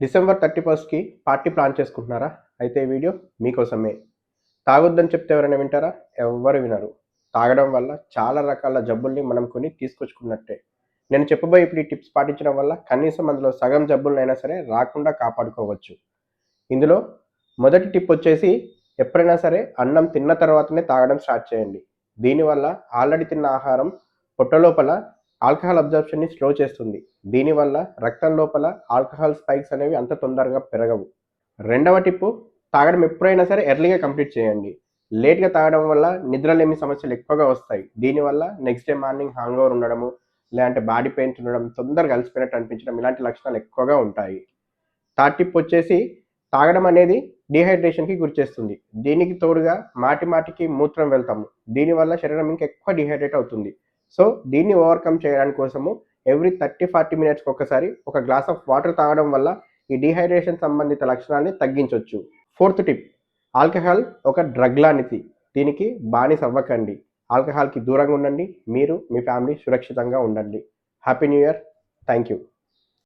December 31కి party plan చేసుకుంటున్నారా? అయితే ఈ వీడియో మీకోసమే. తాగొద్దని చెప్తే ఎవరైనా వింటారా? ఎవ్వరు వినరు. తాగడం వల్ల చాలా రకాల జబ్బుల్ని మనం కొని తీసుకొచ్చుకున్నట్టే. నేను చెప్పబోయే ఇప్పుడు ఈ టిప్స్ పాటించడం వల్ల కనీసం అందులో సగం జబ్బులనైనా సరే రాకుండా కాపాడుకోవచ్చు. ఇందులో మొదటి టిప్ వచ్చేసి ఎప్పుడైనా సరే అన్నం తిన్న తర్వాతనే తాగడం స్టార్ట్ చేయండి. దీనివల్ల ఆల్రెడీ తిన్న ఆహారం పొట్ట లోపల ఆల్కహాల్ అబ్జర్ప్షన్‌ని స్లో చేస్తుంది. దీనివల్ల రక్తం లోపల ఆల్కహాల్ స్పైక్స్ అనేవి అంత తొందరగా పెరగవు. రెండవ టిప్పు తాగడం ఎప్పుడైనా సరే ఎర్లీగా కంప్లీట్ చేయండి. లేట్‌గా తాగడం వల్ల నిద్రలేమి సమస్యలు ఎక్కువగా వస్తాయి. దీనివల్ల నెక్స్ట్ డే మార్నింగ్ హ్యాంగోవర్ ఉండడము, లేదంటే బాడీ పెయిన్స్ ఉండడం, తొందరగా అలసిపోయినట్టు అనిపించడం ఇలాంటి లక్షణాలు ఎక్కువగా ఉంటాయి. థర్డ్ టిప్ వచ్చేసి తాగడం అనేది డీహైడ్రేషన్‌కి గురిచేస్తుంది. దీనికి తోడుగా మాటి మాటికి మూత్రం వెళ్తాము. దీనివల్ల శరీరం ఇంకా ఎక్కువ డీహైడ్రేట్ అవుతుంది. సో, దీన్ని ఓవర్‌కమ్ చేయడానికి కోసము ఎవ్రీ 30, 40 మినిట్స్‌కి ఒకసారి ఒక గ్లాస్ ఆఫ్ వాటర్ తాగడం వల్ల ఈ డీహైడ్రేషన్ సంబంధిత లక్షణాల్ని తగ్గించొచ్చు. ఫోర్త్ టిప్ ఆల్కహాల్ ఒక డ్రగ్ లాంటిది. దీనికి బానిస అవ్వకండి. ఆల్కహాల్‌కి దూరంగా ఉండండి. మీరు, మీ ఫ్యామిలీ సురక్షితంగా ఉండండి. Happy new year. Thank you.